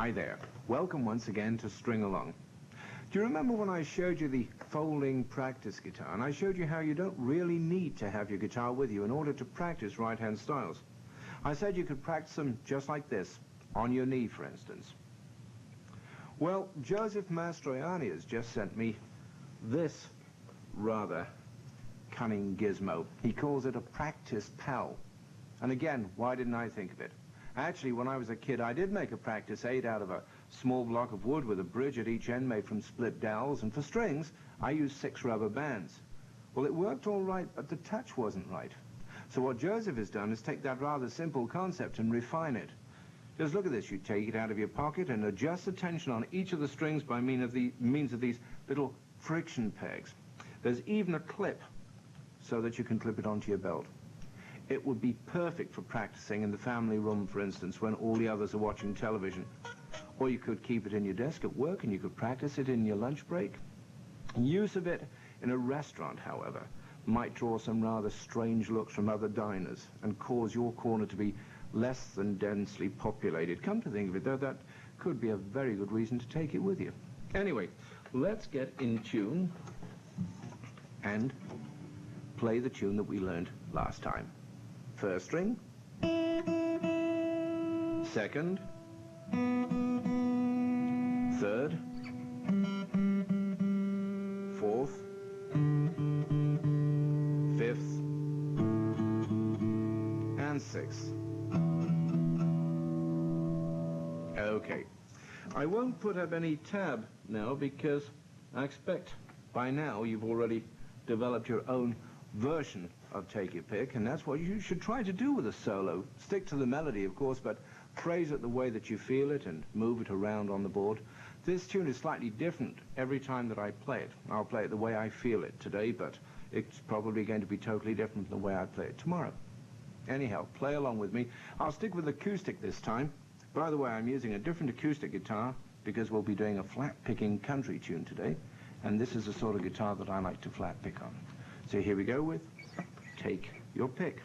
Hi there. Welcome once again to String Along. Do you remember when I showed you the folding practice guitar, and I showed you how you don't really need to have your guitar with you in order to practice right-hand styles? I said you could practice them just like this, on your knee, for instance. Well, Joseph Mastroianni has just sent me this rather cunning gizmo. He calls it a practice pal. And again, why didn't I think of it? Actually, when I was a kid, I did make a practice 8 out of a small block of wood with a bridge at each end made from split dowels, and for strings, I used 6 rubber bands. Well, it worked all right, but the touch wasn't right. So what Joseph has done is take that rather simple concept and refine it. Just look at this. You take it out of your pocket and adjust the tension on each of the strings by means of these little friction pegs. There's even a clip so that you can clip it onto your belt. It would be perfect for practicing in the family room, for instance, when all the others are watching television. Or you could keep it in your desk at work and you could practice it in your lunch break. Use of it in a restaurant, however, might draw some rather strange looks from other diners and cause your corner to be less than densely populated. Come to think of it, though, that could be a very good reason to take it with you. Anyway, let's get in tune and play the tune that we learned last time. First string, second, third, fourth, fifth, and sixth. Okay, I won't put up any tab now because I expect by now you've already developed your own version of Take Your Pick, and that's what you should try to do with a solo. Stick to the melody, of course, but phrase it the way that you feel it and move it around on the board. This tune is slightly different every time that I play it. I'll play it the way I feel it today, but it's probably going to be totally different from the way I play it tomorrow. Anyhow, play along with me. I'll stick with acoustic this time. By the way, I'm using a different acoustic guitar because we'll be doing a flat-picking country tune today, and this is the sort of guitar that I like to flat-pick on. So here we go with Take Your Pick.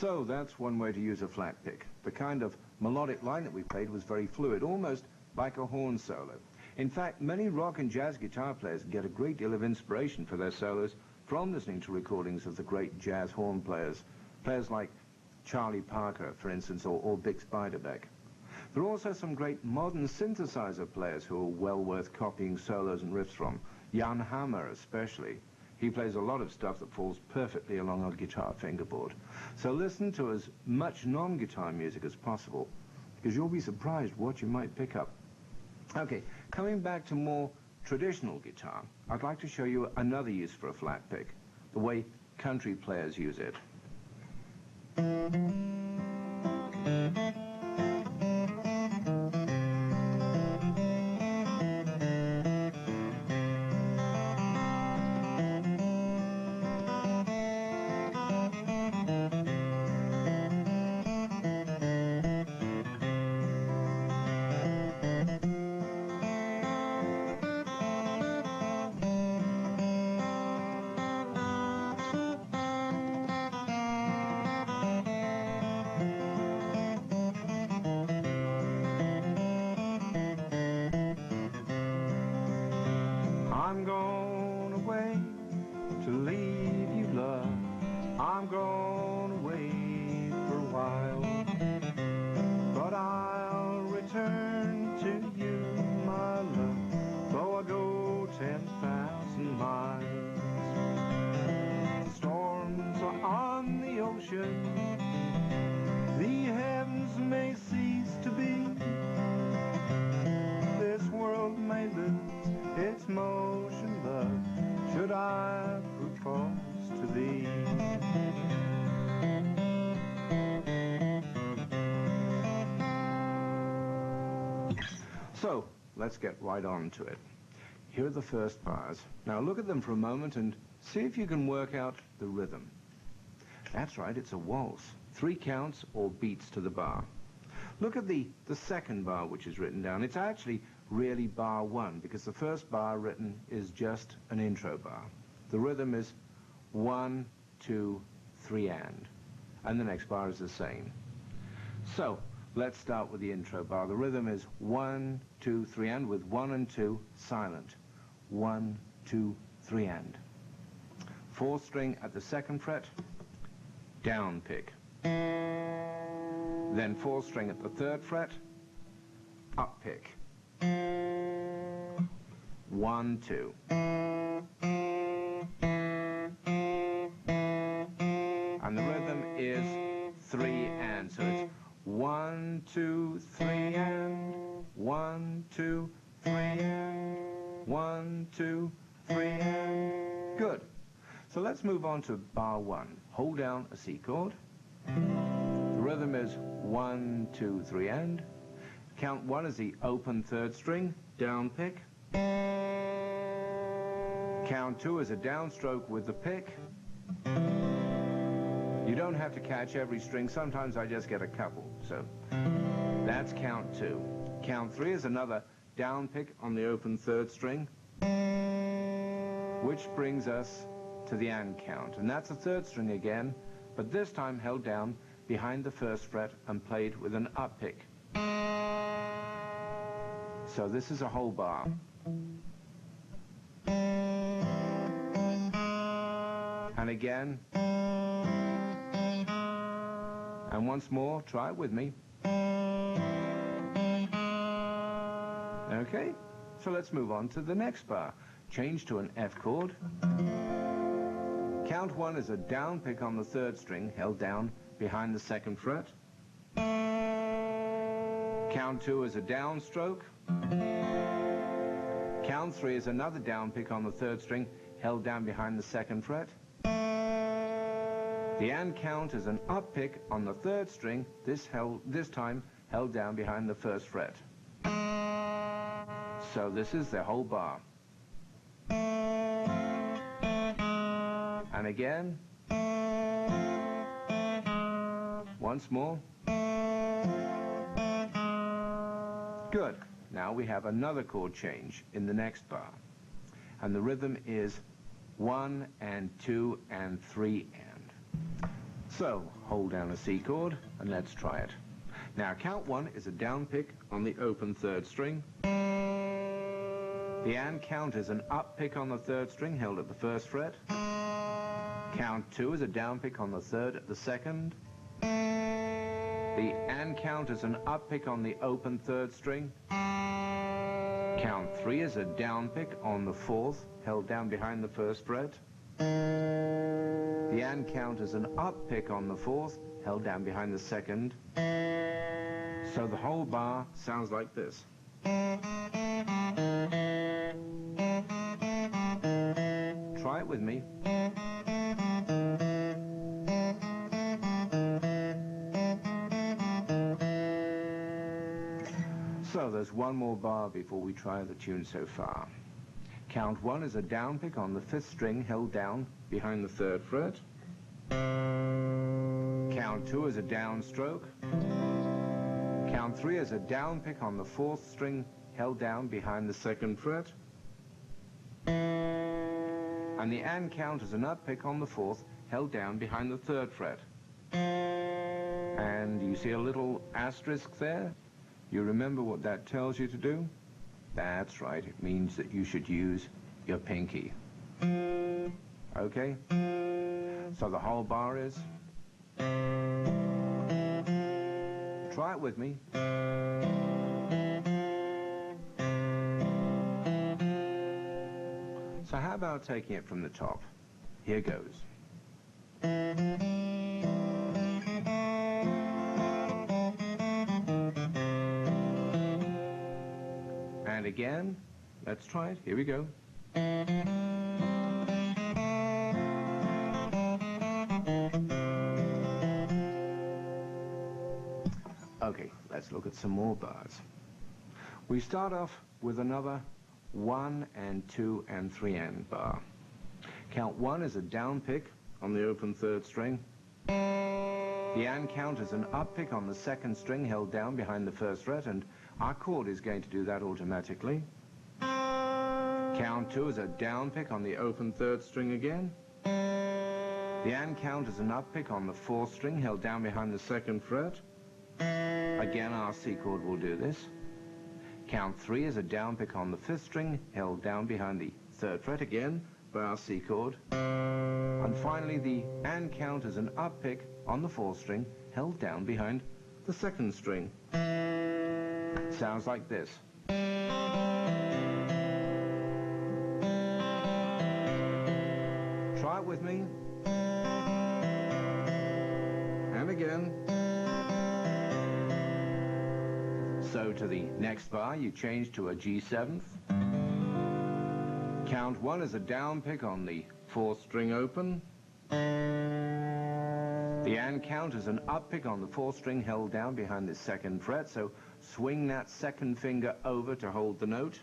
So that's one way to use a flat pick. The kind of melodic line that we played was very fluid, almost like a horn solo. In fact, many rock and jazz guitar players get a great deal of inspiration for their solos from listening to recordings of the great jazz horn players. Players like Charlie Parker, for instance, or Bix Beiderbecke. There are also some great modern synthesizer players who are well worth copying solos and riffs from. Jan Hammer especially. He plays a lot of stuff that falls perfectly along a guitar fingerboard. So listen to as much non-guitar music as possible, because you'll be surprised what you might pick up. Okay, coming back to more traditional guitar, I'd like to show you another use for a flat pick, the way country players use it. I'm going away to leave you, love. I'm going away for a while, but I'll return to you, my love, though I go 10,000 miles. Storms are on the ocean, the heavens may cease to be, this world may lose its motion, love, should I prove false to thee. let's get right on to it. Here are the first bars. Now look at them for a moment and see if you can work out the rhythm. That's right, it's a waltz. 3 counts or beats to the bar. Look at the second bar which is written down. It's actually really bar 1 because the first bar written is just an intro bar. The rhythm is 1, 2, 3 and the next bar is the same. So let's start with the intro bar. The rhythm is 1, 2, 3 and with 1 and 2 silent. 1, 2, 3 and. 4th string at the 2nd fret, down pick. Then 4th string at the 3rd fret, up pick. 1, 2. And the rhythm is 3 and. So it's 1, 2, 3 and. 1, 2, 3 and. 1, 2, 3 and. Good. So let's move on to bar 1. Hold down a C chord. The rhythm is 1, 2, 3 and. Count 1 is the open 3rd string, down pick. Count 2 is a downstroke with the pick. You don't have to catch every string. Sometimes I just get a couple. So that's count 2. Count 3 is another down pick on the open 3rd string, which brings us to the and count. And that's a 3rd string again, but this time held down behind the 1st fret and played with an up pick. So this is a whole bar. And again. And once more, try it with me. Okay, so let's move on to the next bar. Change to an F chord. Count 1 is a down pick on the 3rd string, held down behind the 2nd fret. Count 2 is a downstroke. Count 3 is another down pick on the 3rd string, held down behind the 2nd fret. The and count is an up pick on the 3rd string, this time held down behind the 1st fret. So this is the whole bar. And again. Once more. Good. Now we have another chord change in the next bar. And the rhythm is 1 and 2 and 3 and. So, hold down a C chord and let's try it. Now, count 1 is a down pick on the open 3rd string. The and count is an up pick on the 3rd string held at the 1st fret. Count 2 is a down pick on the 3rd at the 2nd. The and count is an up pick on the open 3rd string. Count 3 is a down pick on the 4th, held down behind the 1st fret. The and count is an up pick on the 4th, held down behind the 2nd. So the whole bar sounds like this. Try it with me. So there's one more bar before we try the tune so far. Count 1 is a down pick on the 5th string held down behind the 3rd fret. Count 2 is a downstroke. Count 3 is a down pick on the 4th string held down behind the 2nd fret. And the and count is an up pick on the 4th held down behind the 3rd fret. And you see a little asterisk there? You remember what that tells you to do? That's right, it means that you should use your pinky. Okay? So the whole bar is... Try it with me. So how about taking it from the top? Here goes. And again, let's try it. Here we go. Okay, let's look at some more bars. We start off with another 1 and 2 and 3 and bar. Count 1 is a down pick on the open third string. The and count is an up pick on the second string held down behind the first fret, and our chord is going to do that automatically. Count 2 is a down pick on the open third string again. The and count is an up pick on the fourth string held down behind the second fret. Again, our C chord will do this. Count 3 is a down pick on the fifth string held down behind the third fret again by our C chord. And finally, the and count is an up pick on the fourth string held down behind the second string. Sounds like this. Try it with me. And again. So to the next bar, you change to a G7th. Count 1 is a down pick on the fourth string open. The and count is an up pick on the fourth string held down behind the second fret, so swing that second finger over to hold the note.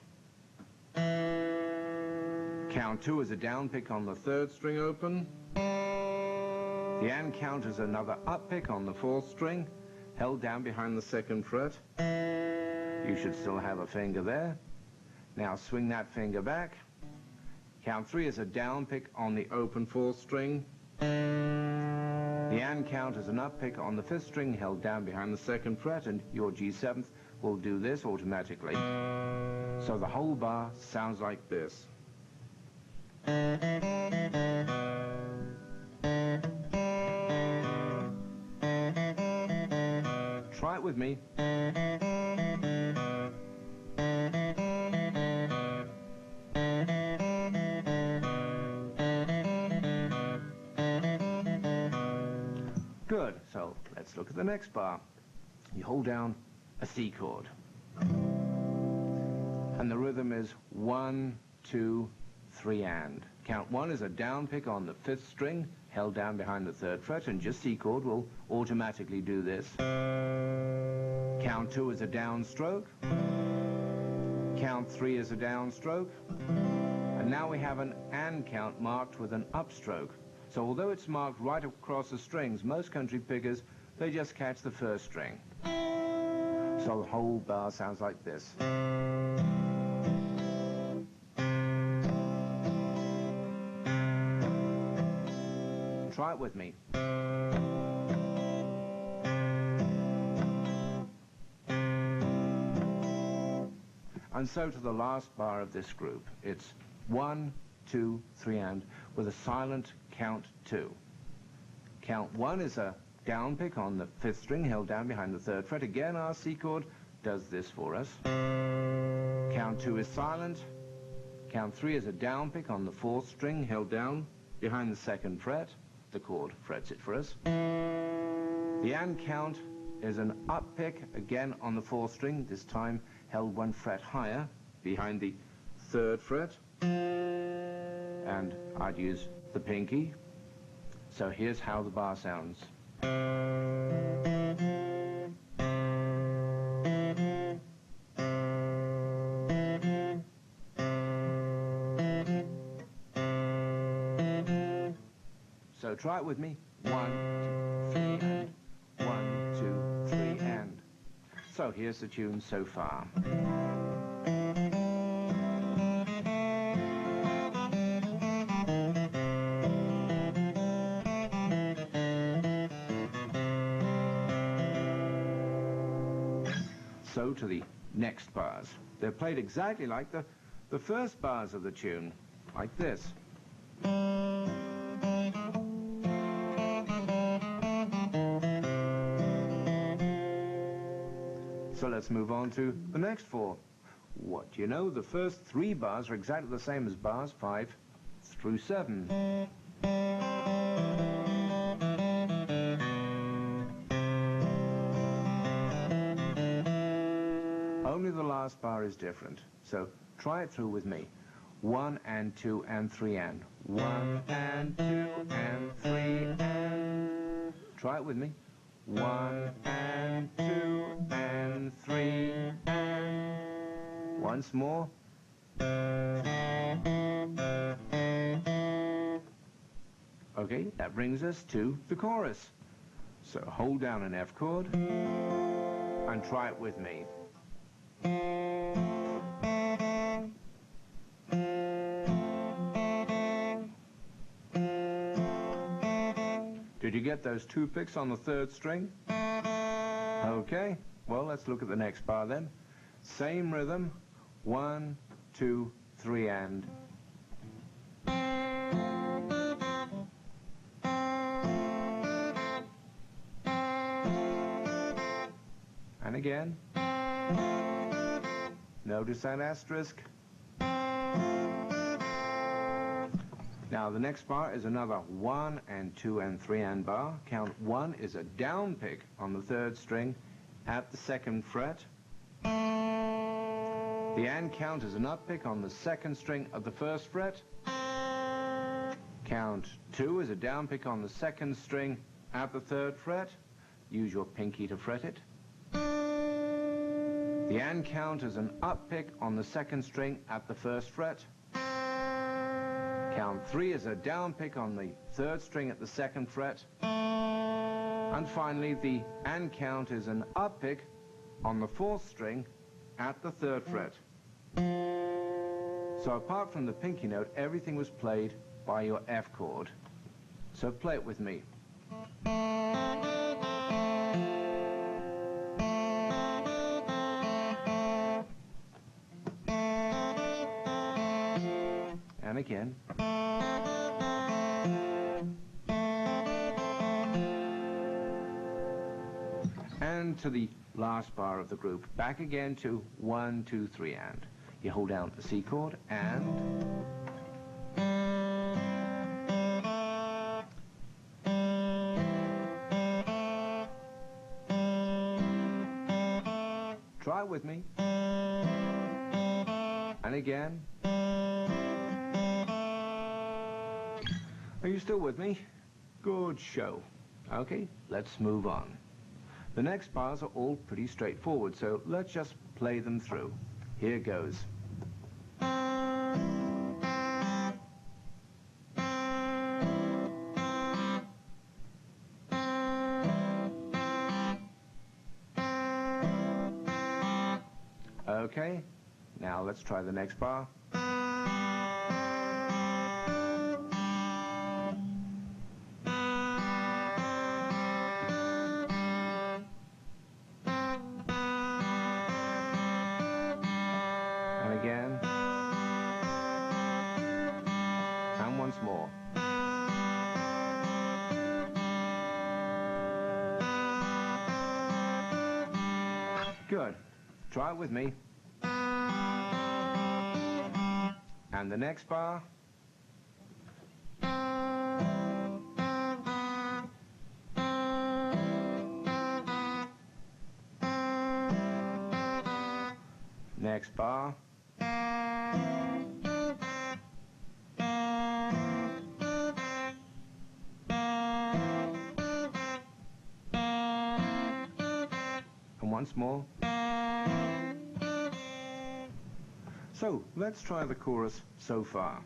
Count 2 is a down pick on the third string open. The and count is another up pick on the fourth string held down behind the second fret. You should still have a finger there. Now swing that finger back. Count 3 is a down pick on the open fourth string. The and count is an up pick on the fifth string held down behind the second fret, and your G7th will do this automatically. So the whole bar sounds like this. Try it with me. Good. So let's look at the next bar. You hold down a C chord. And the rhythm is 1, 2, 3 and. Count 1 is a down pick on the fifth string held down behind the third fret, and just C chord will automatically do this. Count 2 is a down stroke. Count 3 is a down stroke. And now we have an and count marked with an upstroke. So although it's marked right across the strings, most country pickers, they just catch the first string. So the whole bar sounds like this. Try it with me. And so to the last bar of this group. It's 1, 2, 3 and with a silent count 2. Count 1 is a down pick on the fifth string held down behind the third fret. Again, our C chord does this for us. Count 2 is silent. Count 3 is a down pick on the fourth string held down behind the second fret. The chord frets it for us. The and count is an up pick again on the fourth string, this time held 1 fret higher behind the third fret. And I'd use the pinky. So here's how the bar sounds. So try it with me. 1, 2, 3 and 1, 2, 3 and. So here's the tune so far. So to the next bars. They're played exactly like the first bars of the tune, like this. So let's move on to the next 4. What do you know? The first 3 bars are exactly the same as bars 5 through 7. Only the last bar is different. So try it through with me. 1 and 2 and 3 and. 1 and 2 and 3 and. Try it with me. 1 and 2 and 3 and. Once more. Okay, that brings us to the chorus. So hold down an F chord and try it with me. Did you get those 2 picks on the 3rd string? Okay, well, let's look at the next bar then. Same rhythm, 1, 2, 3, and. And again. Notice that asterisk. Now the next bar is another 1 and 2 and 3 and bar. Count 1 is a down pick on the 3rd string at the 2nd fret. The and count is an up pick on the 2nd string of the 1st fret. Count 2 is a down pick on the 2nd string at the 3rd fret. Use your pinky to fret it. The and count is an up pick on the 2nd string at the 1st fret. Count 3 is a down pick on the 3rd string at the 2nd fret. And finally, the and count is an up pick on the 4th string at the 3rd fret. So apart from the pinky note, everything was played by your F chord. So play it with me. And again. And to the last bar of the group. Back again to 1, 2, 3, and. You hold down the C chord, and. Try it with me. And again. Are you still with me? Good show. Okay, let's move on. The next bars are all pretty straightforward, so let's just play them through. Here goes. Okay, now let's try the next bar. And again. And once more. Good. Try it with me. And the next bar. Next bar. And once more. So, let's try the chorus so far.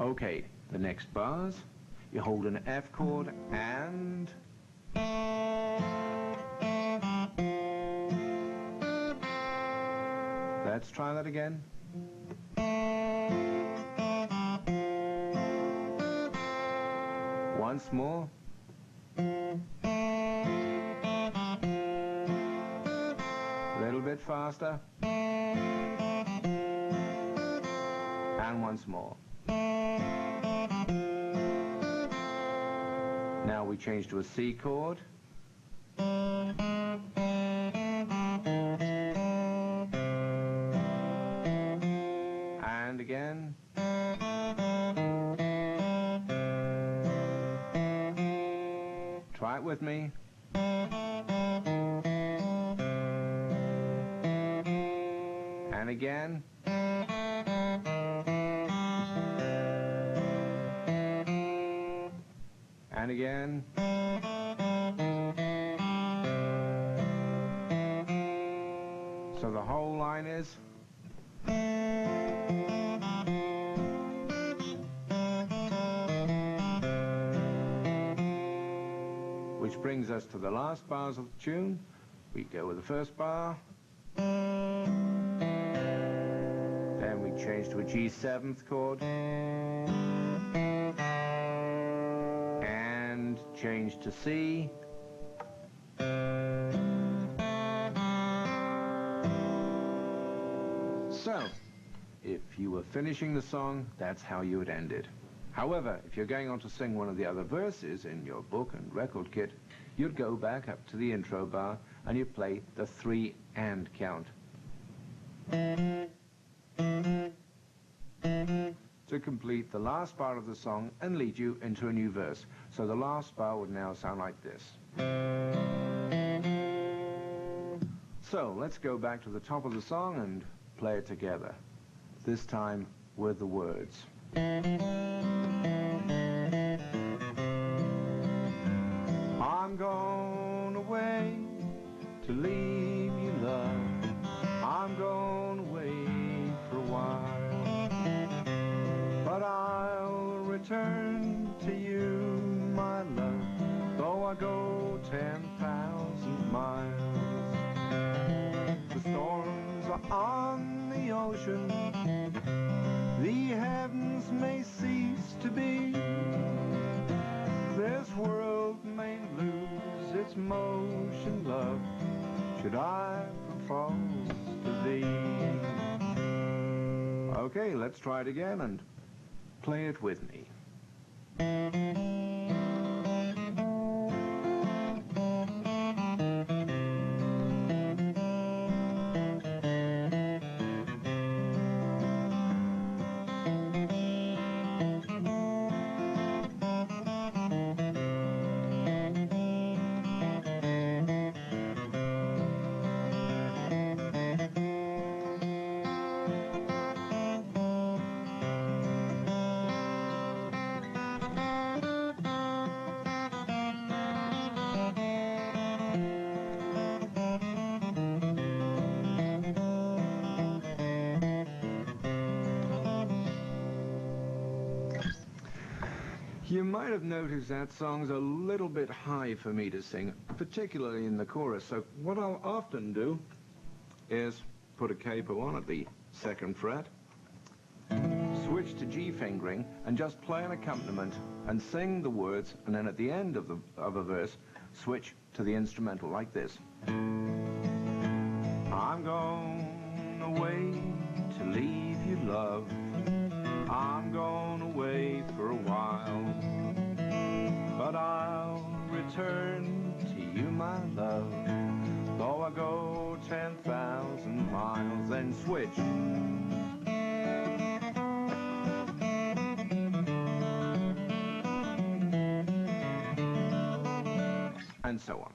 Okay, the next bars, you hold an F chord and... Let's try that again. Once more. A little bit faster. And once more. Now we change to a C chord. And again. Try it with me. And again. again. So the whole line is... Which brings us to the last bars of the tune. We go with the first bar. Then we change to a G7th chord. And change to C. So, if you were finishing the song, that's how you would end it. However, if you're going on to sing one of the other verses in your book and record kit, you'd go back up to the intro bar and you'd play the 3 and count. To complete the last part of the song and lead you into a new verse. So the last bar would now sound like this. So let's go back to the top of the song and play it together. This time with the words. I'm going away to leave you, love. I'm going away for a while, but I'll return to you, my love, though I go 10,000 miles. The storms are on the ocean, the heavens may cease to be, this world may lose its motion, love, should I propose to thee. Okay, let's try it again and play it with me. You might have noticed that song's a little bit high for me to sing, particularly in the chorus. So what I'll often do is put a capo on at the 2nd fret, switch to G fingering, and just play an accompaniment and sing the words, and then at the end of a verse, switch to the instrumental like this. I'm going away to leave you, love. I'm going away for a while, but I'll return to you, my love, though I go 10,000 miles. Then switch. And so on.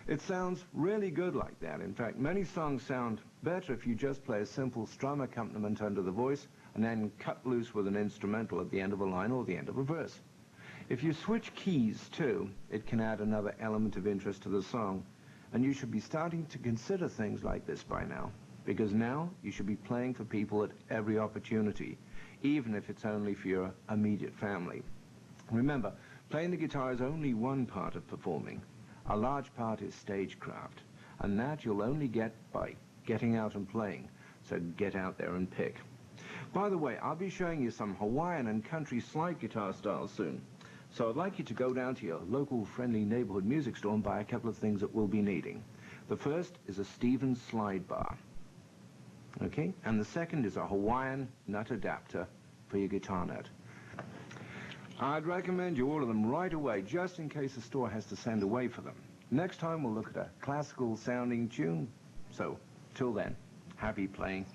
It sounds really good like that. In fact, many songs sound better if you just play a simple strum accompaniment under the voice and then cut loose with an instrumental at the end of a line or the end of a verse. If you switch keys too, it can add another element of interest to the song, and you should be starting to consider things like this by now, because now you should be playing for people at every opportunity, even if it's only for your immediate family. Remember, playing the guitar is only one part of performing. A large part is stagecraft, and that you'll only get by getting out and playing, so get out there and pick. By the way, I'll be showing you some Hawaiian and country slide guitar styles soon, so I'd like you to go down to your local friendly neighborhood music store and buy a couple of things that we'll be needing. The first is a Stevens slide bar, okay, and the second is a Hawaiian nut adapter for your guitar nut. I'd recommend you order them right away, just in case the store has to send away for them. Next time we'll look at a classical sounding tune. So, till then, happy playing.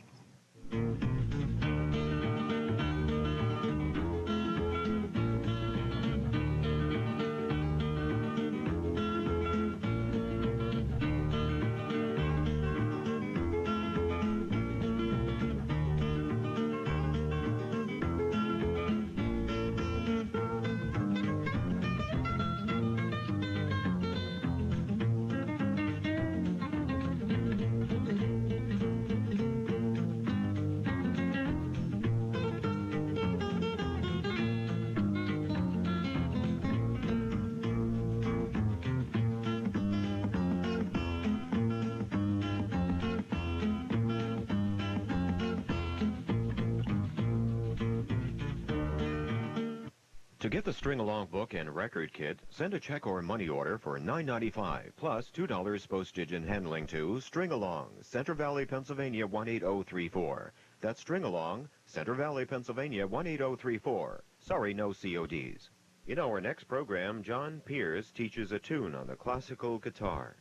To get the string-along book and record kit, send a check or money order for $9.95 plus $2 postage and handling to String Along, Center Valley, Pennsylvania 18034. That's String Along, Center Valley, Pennsylvania 18034. Sorry, no CODs. In our next program, John Pearse teaches a tune on the classical guitar.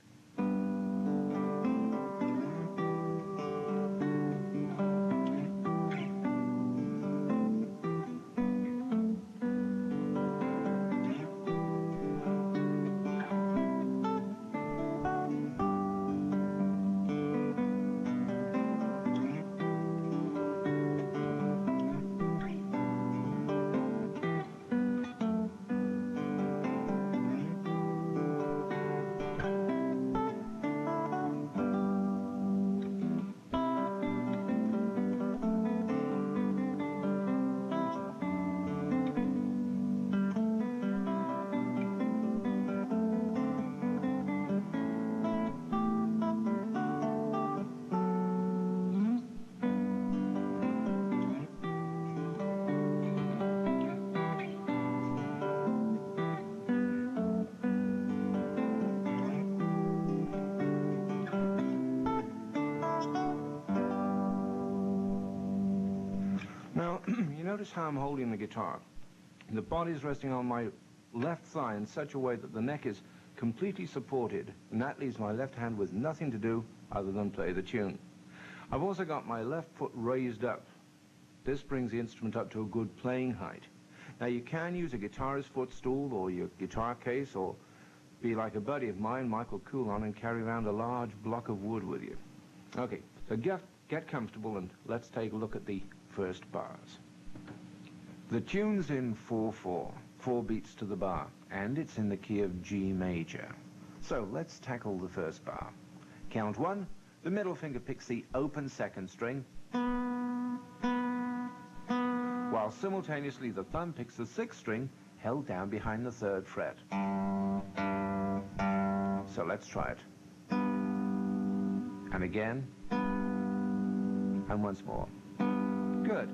Now, you notice how I'm holding the guitar. The body's resting on my left thigh in such a way that the neck is completely supported, and that leaves my left hand with nothing to do other than play the tune. I've also got my left foot raised up. This brings the instrument up to a good playing height. Now, you can use a guitarist's footstool or your guitar case, or be like a buddy of mine, Michael Coulon, and carry around a large block of wood with you. Okay, so get comfortable and let's take a look at the first bars. The tune's in 4/4, 4 beats to the bar, and it's in the key of G major. So let's tackle the first bar. Count 1, the middle finger picks the open second string, while simultaneously the thumb picks the 6th string held down behind the 3rd fret. So let's try it. And again, and once more. Good.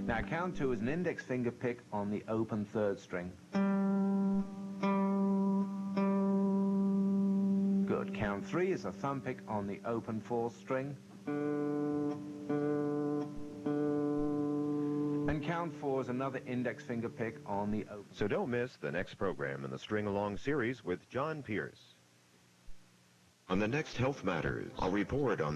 Now count 2 is an index finger pick on the open 3rd string. Good. Count 3 is a thumb pick on the open 4th string. And count 4 is another index finger pick on the open. So don't miss the next program in the String Along series with John Pearse. On the next Health Matters, I'll report on